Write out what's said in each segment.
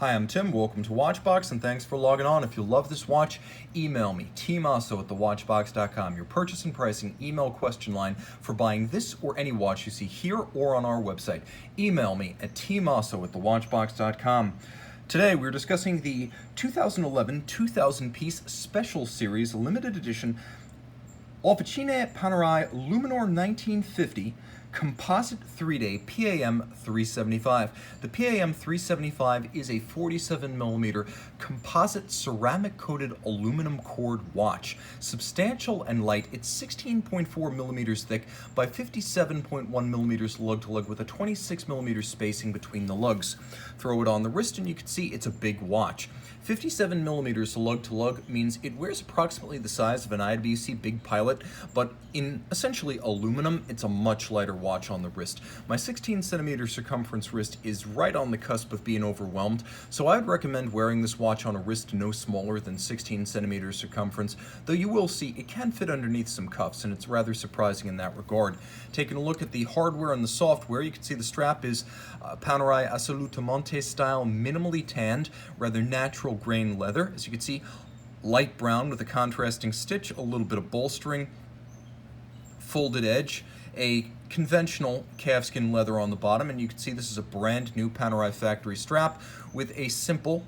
Hi, I'm Tim. Welcome to Watchbox, and thanks for logging on. If you love this watch, email me, tmosso at thewatchbox.com. Your purchase and pricing email question line for buying this or any watch you see here or on our website. Email me at tmosso at thewatchbox.com. Today, we're discussing the 2011 2000-piece Special Series Limited Edition Officine Panerai Luminor 1950 Composite 3-Day PAM00375. The PAM00375 is a 47mm composite ceramic-coated aluminum cord watch. Substantial and light, it's 16.4mm thick by 57.1mm lug-to-lug with a 26mm spacing between the lugs. Throw it on the wrist and you can see it's a big watch. 57mm lug-to-lug means it wears approximately the size of an IWC Big Pilot, but in essentially aluminum, it's a much lighter watch on the wrist. My 16cm circumference wrist is right on the cusp of being overwhelmed, so I would recommend wearing this watch on a wrist no smaller than 16cm circumference, though you will see it can fit underneath some cuffs, and it's rather surprising in that regard. Taking a look at the hardware and the software, you can see the strap is Panerai Assolutamente style, minimally tanned, rather natural grain leather. As you can see, light brown with a contrasting stitch, a little bit of bolstering, folded edge, a conventional calfskin leather on the bottom, and you can see this is a brand new Panerai factory strap with a simple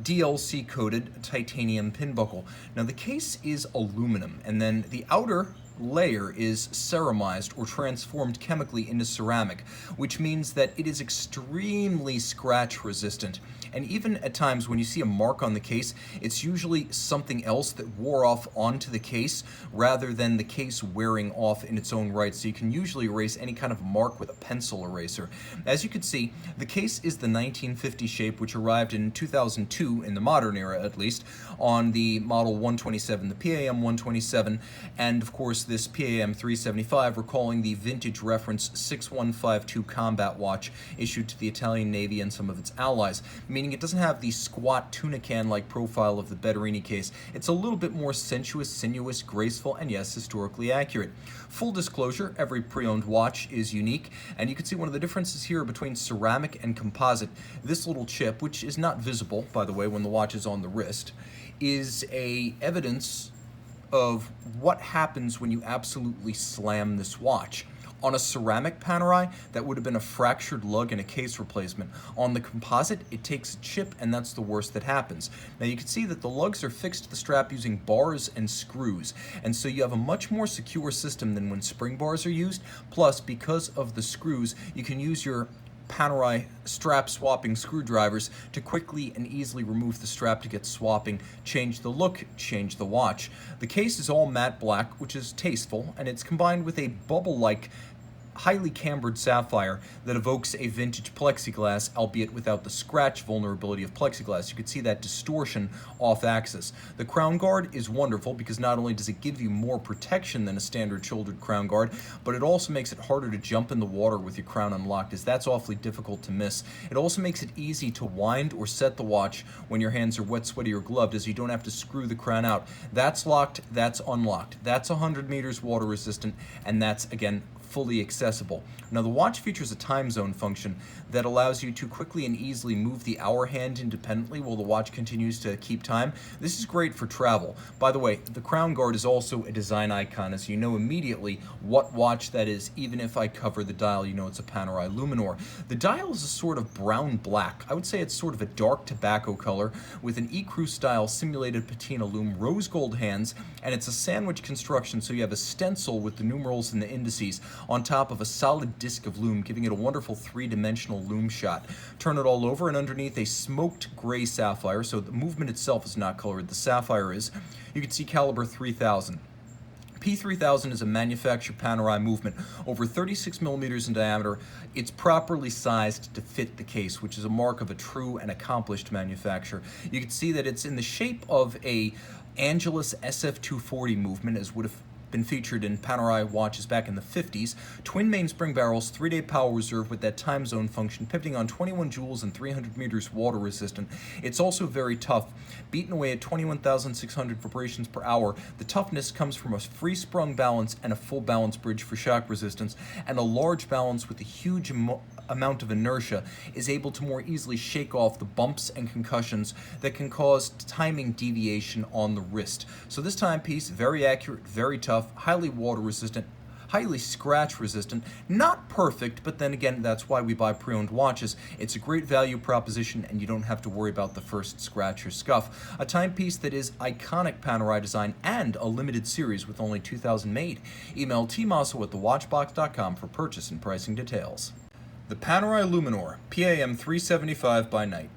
DLC coated titanium pin buckle. Now the case is aluminum, and then the outer layer is ceramized or transformed chemically into ceramic, which means that it is extremely scratch resistant. And even at times when you see a mark on the case, it's usually something else that wore off onto the case rather than the case wearing off in its own right. So you can usually erase any kind of mark with a pencil eraser. As you can see, the case is the 1950 shape, which arrived in 2002, in the modern era at least, on the model 127, the PAM127, and of course this PAM375, recalling the vintage reference 6152 combat watch issued to the Italian Navy and some of its allies, meaning it doesn't have the squat tuna can-like profile of the Panerai case. It's a little bit more sensuous, sinuous, graceful, and yes, historically accurate. Full disclosure, every pre-owned watch is unique, and you can see one of the differences here between ceramic and composite. This little chip, which is not visible, by the way, when the watch is on the wrist, is a evidence of what happens when you absolutely slam this watch. On a ceramic Panerai, that would have been a fractured lug and a case replacement. On the composite, it takes a chip, and that's the worst that happens. Now you can see that the lugs are fixed to the strap using bars and screws, and so you have a much more secure system than when spring bars are used. Plus, because of the screws, you can use your Panerai strap swapping screwdrivers to quickly and easily remove the strap to get swapping, change the look, change the watch. The case is all matte black, which is tasteful, and it's combined with a bubble-like highly cambered sapphire that evokes a vintage plexiglass, albeit without the scratch vulnerability of plexiglass. You can see that distortion off axis. The crown guard is wonderful because not only does it give you more protection than a standard shouldered crown guard, but it also makes it harder to jump in the water with your crown unlocked, as that's awfully difficult to miss. It also makes it easy to wind or set the watch when your hands are wet, sweaty, or gloved, as you don't have to screw the crown out. That's locked, that's unlocked. That's 100 meters water resistant, and that's, again, fully accessible. Now the watch features a time zone function that allows you to quickly and easily move the hour hand independently while the watch continues to keep time. This is great for travel. By the way, the crown guard is also a design icon, as you know immediately what watch that is. Even if I cover the dial, you know it's a Panerai Luminor. The dial is a sort of brown-black. I would say it's sort of a dark tobacco color with an ecru style simulated patina lume, rose gold hands, and it's a sandwich construction, so you have a stencil with the numerals and the indices on top of a solid disc of lume, giving it a wonderful three-dimensional lume shot. Turn it all over, and underneath a smoked gray sapphire, so the movement itself is not colored, the sapphire is. You can see caliber 3000. P3000 is a manufactured Panerai movement, over 36 millimeters in diameter. It's properly sized to fit the case, which is a mark of a true and accomplished manufacturer. You can see that it's in the shape of a Angelus SF240 movement, as would have been featured in Panerai watches back in the 50s. Twin main spring barrels, 3-day power reserve with that time zone function, pivoting on 21 joules and 300 meters water resistant. It's also very tough, beaten away at 21,600 vibrations per hour. The toughness comes from a free sprung balance and a full balance bridge for shock resistance, and a large balance with a huge amount of inertia is able to more easily shake off the bumps and concussions that can cause timing deviation on the wrist. So this timepiece, very accurate, very tough, highly water resistant, highly scratch resistant, not perfect, but then again, that's why we buy pre-owned watches. It's a great value proposition and you don't have to worry about the first scratch or scuff. A timepiece that is iconic Panerai design and a limited series with only 2,000 made. Email tmosso at thewatchbox.com for purchase and pricing details. The Panerai Luminor PAM00375 by night.